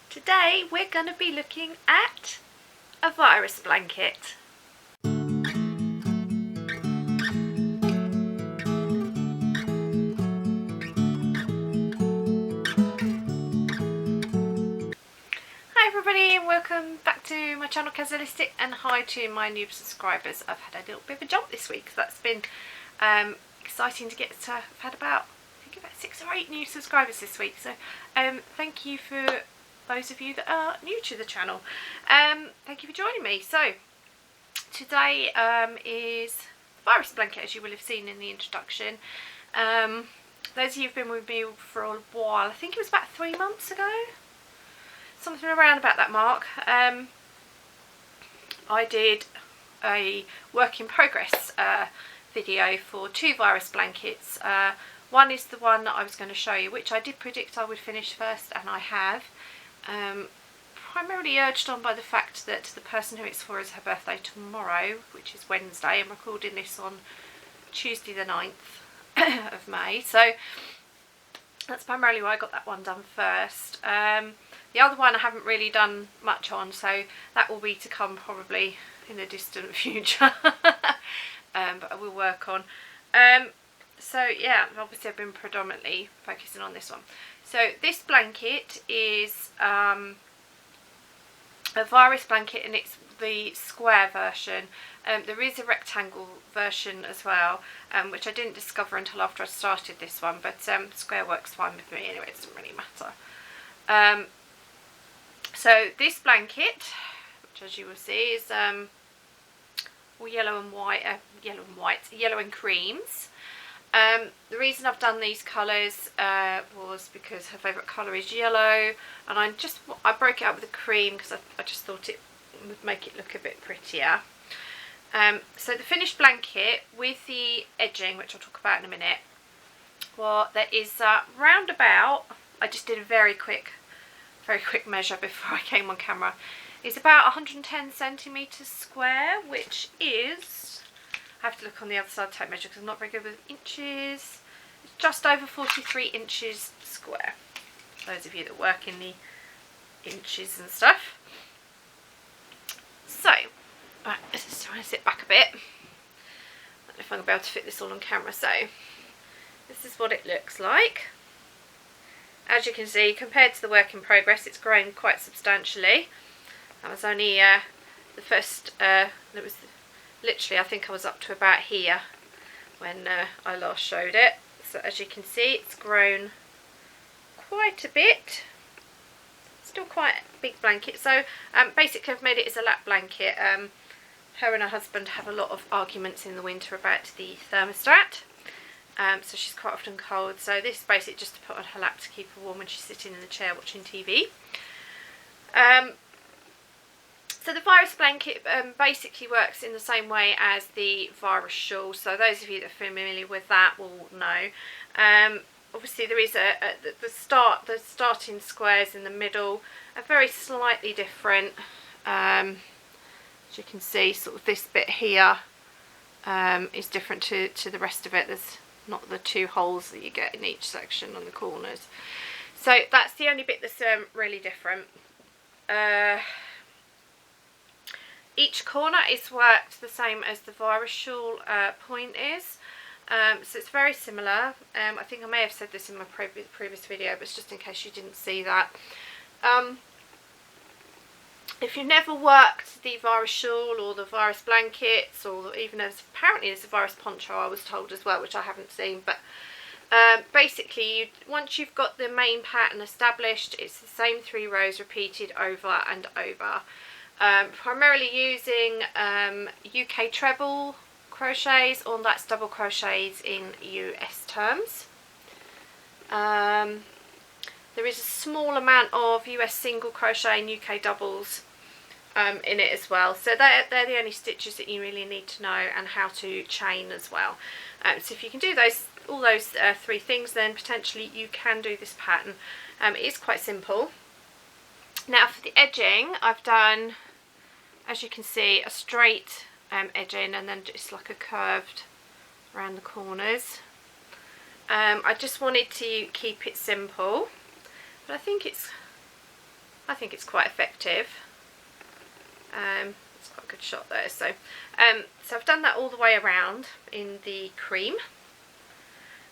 Today we're going to be looking at a virus blanket. Hi everybody and welcome back to my channel Kazzalistic, and hi to my new subscribers. I've had a little bit of a jump this week, so that's been exciting to get to. I've had about 6 or 8 new subscribers this week, so thank you for those of you that are new to the channel. Thank you for joining me. So today is virus blanket, as you will have seen in the introduction. Those of you who've been with me for a while, I think it was about 3 months ago, something around about that mark, I did a work in progress video for 2 virus blankets. One is the one that I was going to show you, which I did predict I would finish first, and I have. Primarily urged on by the fact that the person who it's for is her birthday tomorrow, which is Wednesday. I'm recording this on Tuesday the 9th of May, so that's primarily why I got that one done first. The other one I haven't really done much on, so that will be to come probably in the distant future, but I will work on. So yeah, obviously I've been predominantly focusing on this one. So this blanket is a virus blanket, and it's the square version. There is a rectangle version as well, which I didn't discover until after I started this one, but square works fine with me anyway, it doesn't really matter. So this blanket, which as you will see is yellow and creams. The reason I've done these colours was because her favourite colour is yellow, and I broke it up with a cream because I just thought it would make it look a bit prettier. So the finished blanket with the edging, which I'll talk about in a minute, well, there is round about, I just did a very quick measure before I came on camera, is about 110 centimetres square, which is, I have to look on the other side to take measure because I'm not very good with inches. It's just over 43 inches square. Those of you that work in the inches and stuff. So, right, let's just try and sit back a bit. I don't know if I'm going to be able to fit this all on camera. So, this is what it looks like. As you can see, compared to the work in progress, it's grown quite substantially. That was only the first, it was literally, I think I was up to about here when I last showed it. So as you can see, it's grown quite a bit. Still quite a big blanket. So basically I've made it as a lap blanket. Her and her husband have a lot of arguments in the winter about the thermostat. So she's quite often cold. So this is basically just to put on her lap to keep her warm when she's sitting in the chair watching TV. So the virus blanket basically works in the same way as the virus shawl. So those of you that are familiar with that will know. Obviously there is the starting squares in the middle are very slightly different. As you can see, sort of this bit here is different to the rest of it. There's not the 2 holes that you get in each section on the corners. So that's the only bit that's really different. Each corner is worked the same as the virus shawl point is, so it's very similar. I think I may have said this in my previous video, but it's just in case you didn't see that. If you've never worked the virus shawl or the virus blankets, or even apparently there's a virus poncho I was told as well, which I haven't seen, but basically once you've got the main pattern established, it's the same 3 rows repeated over and over. Primarily using UK treble crochets, or that's double crochets in US terms. There is a small amount of US single crochet and UK doubles in it as well. So they're the only stitches that you really need to know, and how to chain as well. So if you can do all those 3 things, then potentially you can do this pattern. It is quite simple. Now for the edging, I've done, as you can see, a straight edging, and then just like a curved around the corners. I just wanted to keep it simple, but I think it's I think it's quite effective. It's quite a good shot there. So I've done that all the way around in the cream.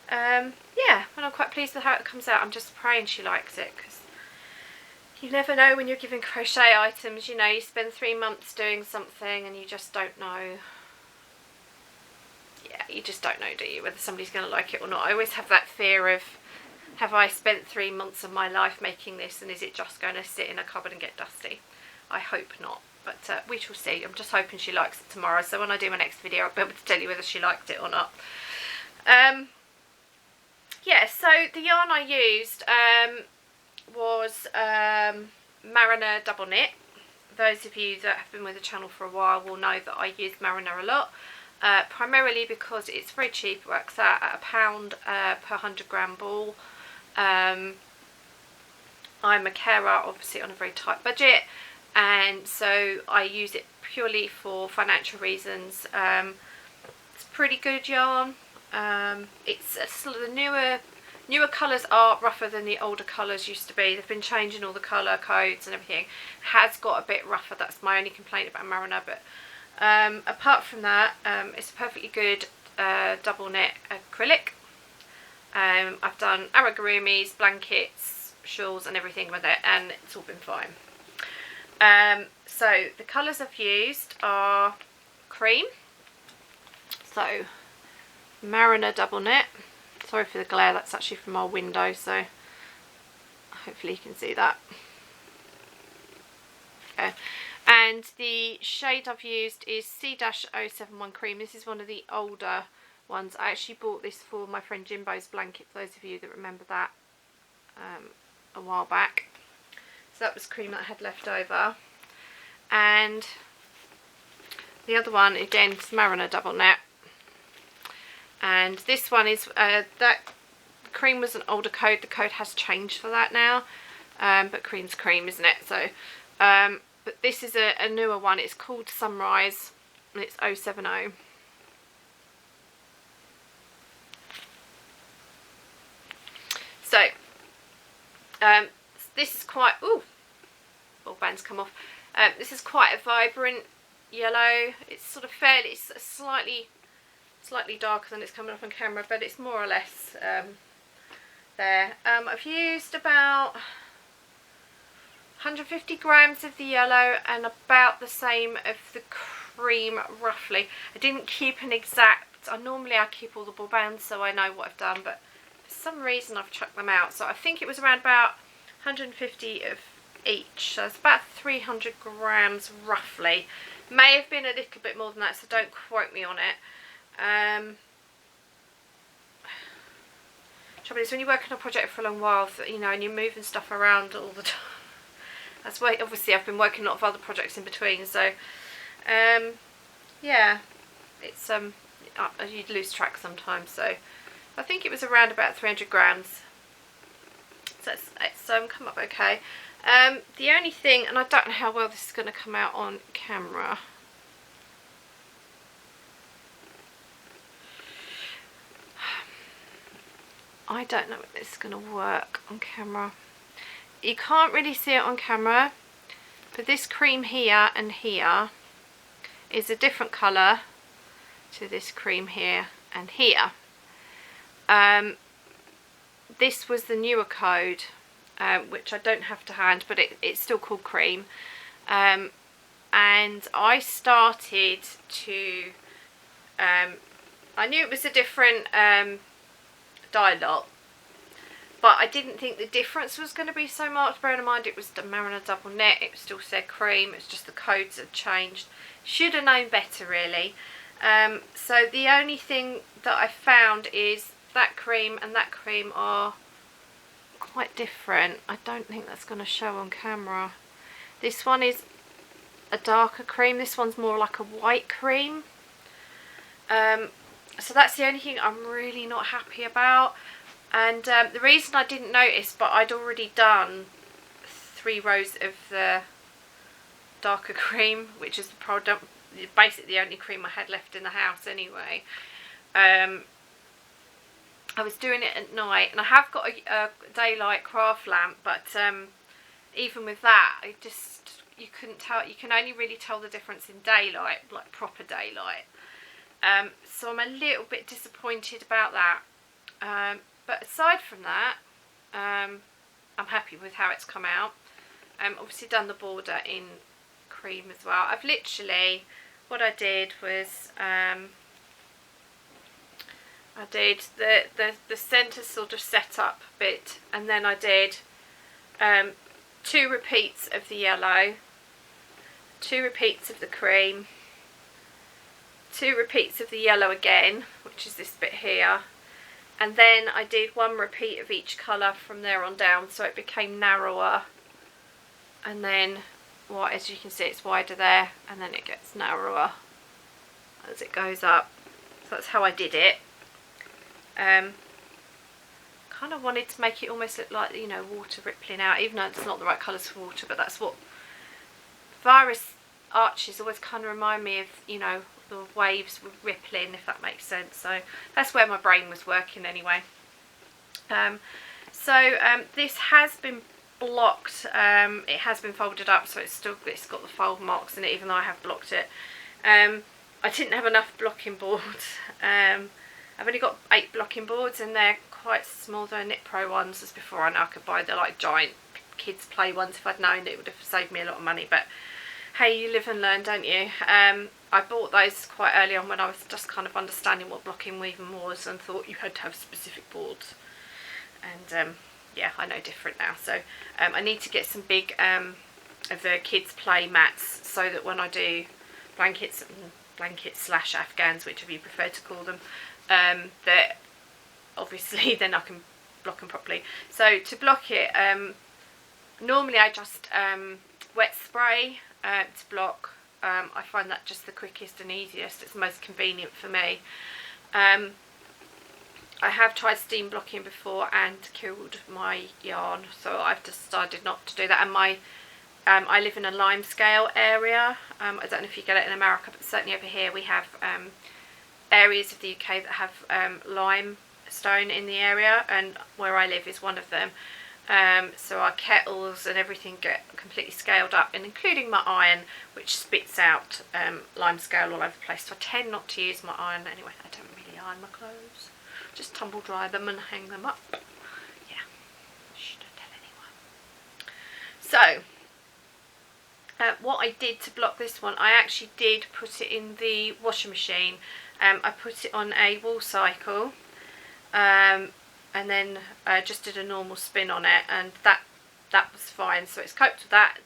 Yeah, and I'm quite pleased with how it comes out. I'm just praying she likes it, because you never know when you're giving crochet items. You know, you spend 3 months doing something and you just don't know. Yeah, you just don't know, do you, whether somebody's going to like it or not. I always have that fear of, have I spent 3 months of my life making this, and is it just going to sit in a cupboard and get dusty? I hope not, but we shall see. I'm just hoping she likes it tomorrow, so when I do my next video I'll be able to tell you whether she liked it or not. Yeah, so the yarn I used was Mariner double knit. Those of you that have been with the channel for a while will know that I use Mariner a lot, primarily because it's very cheap. It works out at £1 per 100 gram ball. I'm a carer, obviously on a very tight budget, and so I use it purely for financial reasons. It's pretty good yarn. It's sort of the newer colours are rougher than the older colours used to be. They've been changing all the colour codes and everything. It has got a bit rougher. That's my only complaint about Mariner. But apart from that, it's a perfectly good double knit acrylic. I've done amigurumis, blankets, shawls and everything with it, and it's all been fine. So the colours I've used are cream, so Mariner double knit. Sorry for the glare, that's actually from our window, so hopefully you can see that. Okay. And the shade I've used is C-071 cream. This is one of the older ones. I actually bought this for my friend Jimbo's blanket, for those of you that remember that, a while back. So that was cream that I had left over. And the other one, again, is Mariner double knit. And this one is, that cream was an older code. The code has changed for that now. But cream's cream, isn't it? So, but this is a newer one. It's called Sunrise, and it's 070. So, this is quite, ooh, ball band's come off. This is quite a vibrant yellow. It's sort of fairly, it's slightly darker than it's coming up on camera, but it's more or less there. I've used about 150 grams of the yellow and about the same of the cream, roughly. I didn't keep an exact, normally I keep all the ball bands so I know what I've done, but for some reason I've chucked them out. So I think it was around about 150 of each, so it's about 300 grams roughly. May have been a little bit more than that, so don't quote me on it. Trouble is, when you work on a project for a long while, you know, and you're moving stuff around all the time. That's why, obviously, I've been working a lot of other projects in between. So, yeah, it's you'd lose track sometimes. So, I think it was around about 300 grams. So it's come up okay. The only thing, and I don't know how well this is going to come out on camera. I don't know if this is going to work on camera. You can't really see it on camera, but this cream here and here is a different colour to this cream here and here. This was the newer code, which I don't have to hand, but it's still called cream. And I started to, I knew it was a different dye lot, but I didn't think the difference was going to be so much. Bearing in mind it was the Mariner double knit, it still said cream, it's just the codes had changed. Should have known better, really. So the only thing that I found is that cream and that cream are quite different. I don't think that's going to show on camera. This one is a darker cream, this one's more like a white cream. So that's the only thing I'm really not happy about. And the reason I didn't notice, but I'd already done 3 rows of the darker cream, which is basically the only cream I had left in the house anyway. I was doing it at night, and I have got a daylight craft lamp, but even with that, you couldn't tell. You can only really tell the difference in daylight, like proper daylight. So I'm a little bit disappointed about that. But aside from that, I'm happy with how it's come out. Obviously done the border in cream as well. I've literally, what I did was, I did the centre sort of setup bit, and then I did 2 repeats of the yellow, 2 repeats of the cream, 2 repeats of the yellow again, which is this bit here, and then I did 1 repeat of each colour from there on down, so it became narrower, and then, well, as you can see, it's wider there, and then it gets narrower as it goes up. So that's how I did it. Kind of wanted to make it almost look like, you know, water rippling out, even though it's not the right colours for water, but that's what virus arches always kind of remind me of, you know, the waves were rippling, if that makes sense. So that's where my brain was working anyway. This has been blocked. It has been folded up, so it's got the fold marks in it, even though I have blocked it. I didn't have enough blocking boards. I've only got 8 blocking boards, and they're quite small. They're Knit Pro ones, as before. I know I could buy the like giant kids play ones. If I'd known, it would have saved me a lot of money, but hey, you live and learn, don't you? I bought those quite early on when I was just kind of understanding what blocking weaving was, and thought you had to have specific boards, and yeah, I know different now. So I need to get some big of the kids play mats, so that when I do blankets slash afghans, whichever you prefer to call them, that obviously then I can block them properly. So to block it, normally I just wet spray to block. I find that just the quickest and easiest. It's most convenient for me. I have tried steam blocking before and killed my yarn, so I've decided not to do that. And I live in a limescale area. I don't know if you get it in America, but certainly over here we have areas of the UK that have limestone in the area, and where I live is one of them. So our kettles and everything get completely scaled up, and including my iron, which spits out limescale all over the place. So I tend not to use my iron anyway. I don't really iron my clothes, just tumble dry them and hang them up. Yeah, shh, don't tell anyone. So what I did to block this one, I actually did put it in the washing machine. I put it on a wool cycle, and then just did a normal spin on it, and that was fine. So it's coped with that.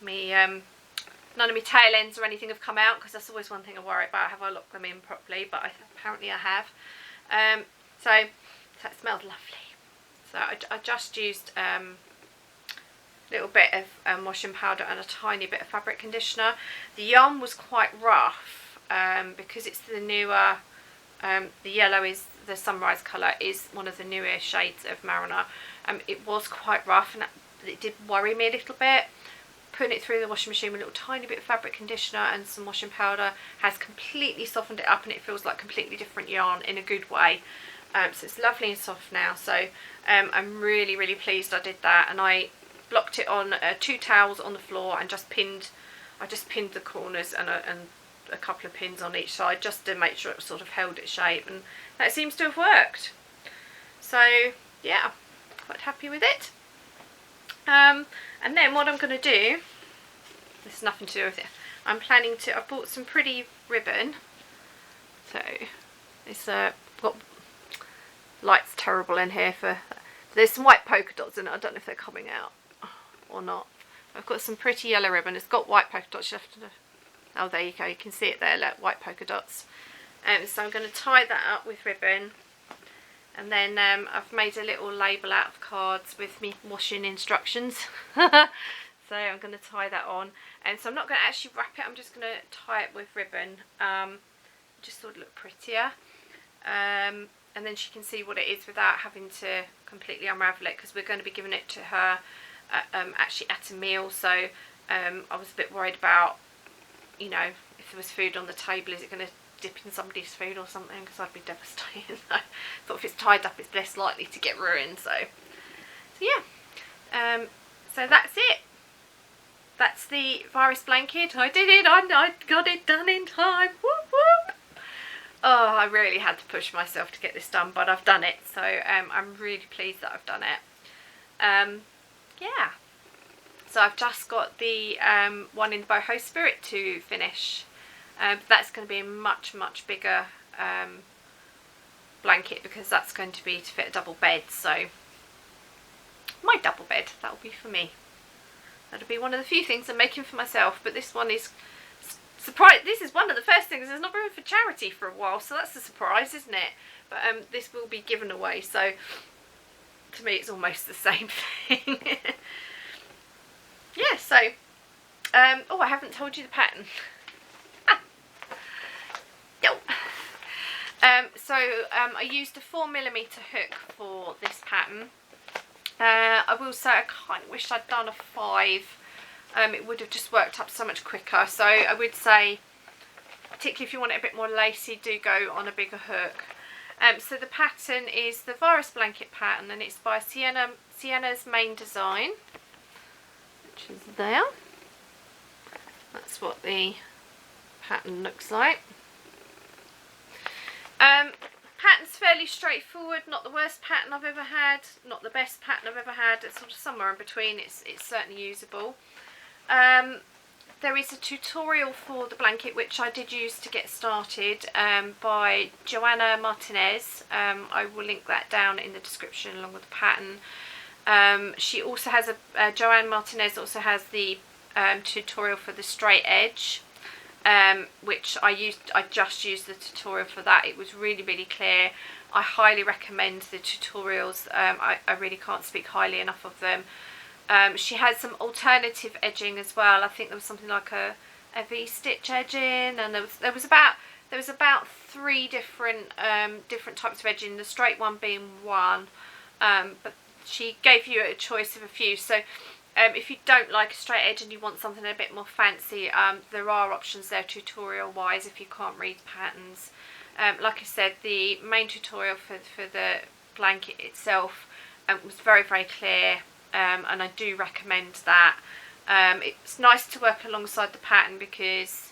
None of my tail ends or anything have come out, because that's always one thing I worry about. Have I locked them in properly? But apparently I have. So that smells lovely. So I just used a little bit of washing powder and a tiny bit of fabric conditioner. The yarn was quite rough, because it's the newer, the yellow is the Sunrise colour, is one of the newer shades of Mariner. It was quite rough, and it did worry me a little bit. Putting it through the washing machine with a little tiny bit of fabric conditioner and some washing powder has completely softened it up, and it feels like completely different yarn in a good way. So it's lovely and soft now. So I'm really, really pleased I did that, and I blocked it on 2 towels on the floor, and I just pinned the corners and a couple of pins on each side, just to make sure it sort of held its shape, and that seems to have worked. So yeah, quite happy with it. And then what I'm going to do, this has nothing to do with it, I've bought some pretty ribbon. So it's got light's terrible in here, there's some white polka dots in it. I don't know if they're coming out or not. I've got some pretty yellow ribbon. It's got white polka dots. You have to, oh, there you go, you can see it there, look, white polka dots. So I'm going to tie that up with ribbon, and then I've made a little label out of cards with me washing instructions. So I'm going to tie that on, and so I'm not going to actually wrap it, I'm just going to tie it with ribbon, just thought it looked prettier, and then she can see what it is without having to completely unravel it, because we're going to be giving it to her actually at a meal. So I was a bit worried about, you know, if there was food on the table, is it going to dip in somebody's food or something, because I'd be devastated. So I thought if it's tied up, it's less likely to get ruined. So yeah, so that's it. That's the virus blanket. I did it. I got it done in time. Whoop whoop. Oh, I really had to push myself to get this done, but I've done it. So I'm really pleased that I've done it. Yeah. So I've just got the one in the Boho Spirit to finish. That's going to be a much bigger blanket, because that's going to be to fit a double bed. So my double bed, that'll be for me. That'll be one of the few things I'm making for myself, but this one is surprise. This is one of the first things there's not room for charity for a while, so that's a surprise, isn't it? But this will be given away, so to me it's almost the same thing. Yeah, so oh, I haven't told you the pattern. I used a 4mm hook for this pattern. I will say I kind of wish I'd done a 5. It would have just worked up so much quicker. So I would say, particularly if you want it a bit more lacy, do go on a bigger hook. So the pattern is the Virus Blanket pattern, and it's by Sienna's Main Design, which is there. That's what the pattern looks like. Pattern's fairly straightforward, not the worst pattern I've ever had, not the best pattern I've ever had. It's sort of somewhere in between. It's certainly usable. There is a tutorial for the blanket which I did use to get started by Joanna Martinez. I will link that down in the description along with the pattern. She also has Joanne Martinez also has the tutorial for the straight edge, which I just used the tutorial for that. It was really clear. I highly recommend the tutorials. I really can't speak highly enough of them. She has some alternative edging as well. I think there was something like a V-stitch edging, and there was about 3 different types of edging, the straight one being one, but she gave you a choice of a few. So if you don't like a straight edge and you want something a bit more fancy, there are options there tutorial wise if you can't read patterns. Like I said, the main tutorial for the blanket itself was very clear, and I do recommend that. It's nice to work alongside the pattern because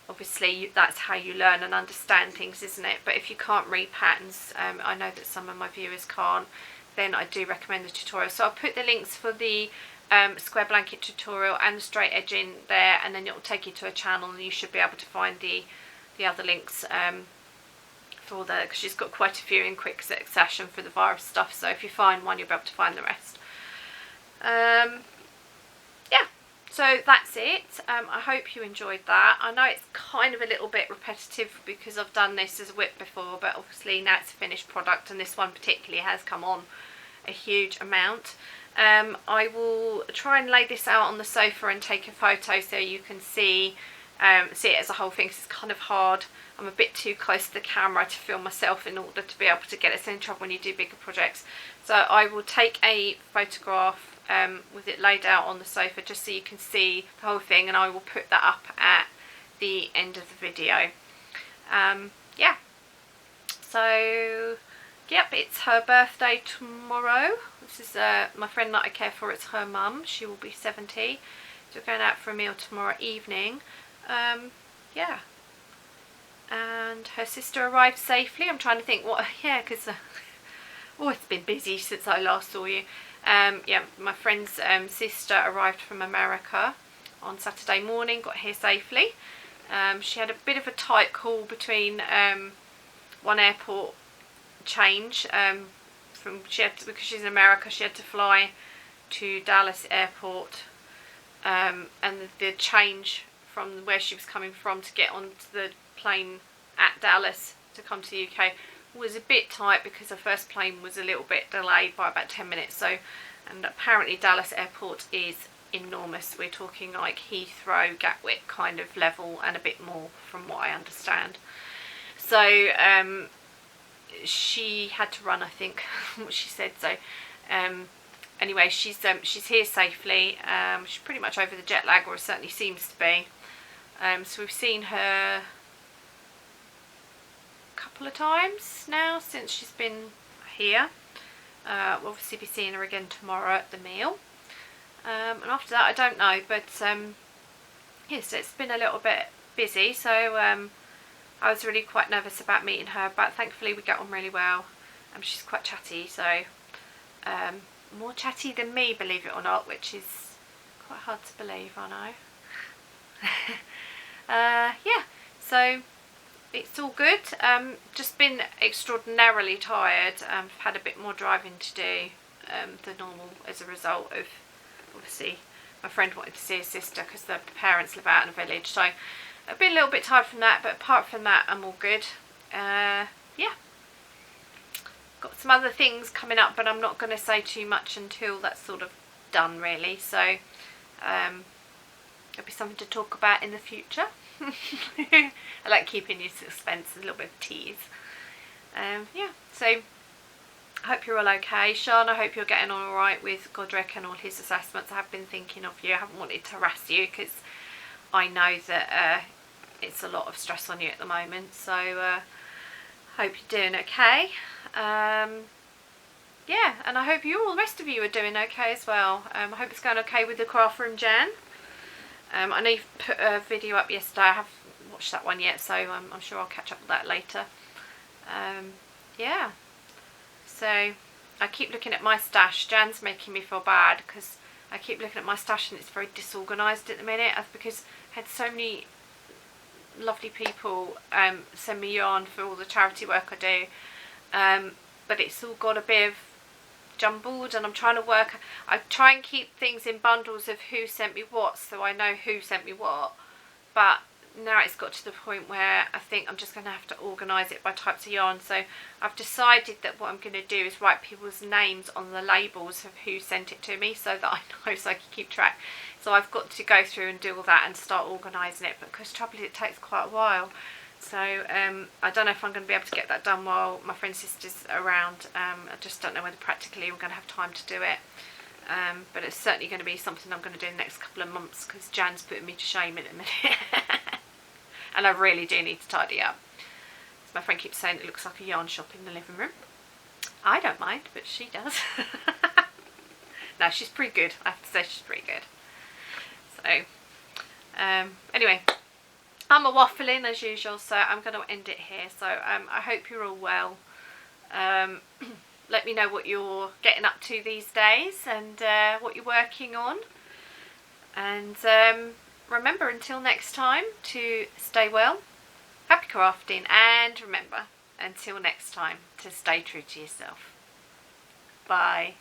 obviously that's how you learn and understand things, isn't it? But if you can't read patterns, I know that some of my viewers can't, then I do recommend the tutorial. So I'll put the links for the square blanket tutorial and the straight edging there, and then it will take you to a channel and you should be able to find the other links for the, because she's got quite a few in quick succession for the virus stuff, so if you find one you'll be able to find the rest. Yeah, so that's it. I hope you enjoyed that. I know it's kind of a little bit repetitive because I've done this as a whip before, but obviously now it's a finished product, and this one particularly has come on a huge amount. I will try and lay this out on the sofa and take a photo so you can see it as a whole thing. It's kind of hard. I'm a bit too close to the camera to film myself in order to be able to get us in trouble when you do bigger projects. So I will take a photograph with it laid out on the sofa just so you can see the whole thing, and I will put that up at the end of the video. Yeah, so yep, it's her birthday tomorrow. This is my friend that I care for, it's her mum. She will be 70, so we're going out for a meal tomorrow evening. Yeah, and her sister arrived safely. I'm trying to think what, yeah, because oh, it's been busy since I last saw you. Yeah, my friend's sister arrived from America on Saturday morning, got here safely. She had a bit of a tight call between one airport change, because she's in America, she had to fly to Dallas airport, and the change from where she was coming from to get onto the plane at Dallas to come to the UK was a bit tight because the first plane was a little bit delayed by about 10 minutes. So, and apparently Dallas airport is enormous. We're talking like Heathrow, Gatwick kind of level and a bit more from what I understand. So she had to run, I think, what she said. So anyway, she's here safely. She's pretty much over the jet lag, or it certainly seems to be. So we've seen her a couple of times now since she's been here. We'll obviously be seeing her again tomorrow at the meal. And after that I don't know, but yes, it's been a little bit busy, so I was really quite nervous about meeting her, but thankfully we get on really well. She's quite chatty, so more chatty than me, believe it or not, which is quite hard to believe, I know. Yeah, so it's all good. Just been extraordinarily tired. Had a bit more driving to do than normal as a result of, obviously, my friend wanted to see his sister because the parents live out in a village, so I've been a little bit tired from that, but apart from that I'm all good. Yeah, got some other things coming up, but I'm not going to say too much until that's sort of done, really, so there'll be something to talk about in the future. I like keeping you suspense, a little bit of tease. Yeah, so I hope you're all okay. Sean, I hope you're getting on alright with Godric and all his assessments. I have been thinking of you. I haven't wanted to harass you because I know that it's a lot of stress on you at the moment, so hope you're doing okay. Yeah, and I hope all the rest of you are doing okay as well. I hope it's going okay with the craft room, Jan. I know you've put a video up yesterday. I haven't watched that one yet, so I'm sure I'll catch up with that later. Yeah, so I keep looking at my stash. Jan's making me feel bad because I keep looking at my stash and it's very disorganised at the minute. That's because I had so many lovely people send me yarn for all the charity work I do, but it's all got a bit of jumbled, and I'm trying to work. I try and keep things in bundles of who sent me what, so I know who sent me what, but now it's got to the point where I think I'm just going to have to organise it by types of yarn. So I've decided that what I'm going to do is write people's names on the labels of who sent it to me, so that I know, so I can keep track. So I've got to go through and do all that and start organising it, but because trouble is it takes quite a while. So I don't know if I'm going to be able to get that done while my friend's sister's around. I just don't know whether practically we're going to have time to do it. But it's certainly going to be something I'm going to do in the next couple of months because Jan's putting me to shame in a minute. And I really do need to tidy up. So my friend keeps saying it looks like a yarn shop in the living room. I don't mind, but she does. No, she's pretty good. I have to say she's pretty good. So, anyway, I'm a waffling as usual, so I'm going to end it here. So I hope you're all well. Let me know what you're getting up to these days and what you're working on. And remember, until next time, to stay well, happy crafting, and remember, until next time, to stay true to yourself. Bye.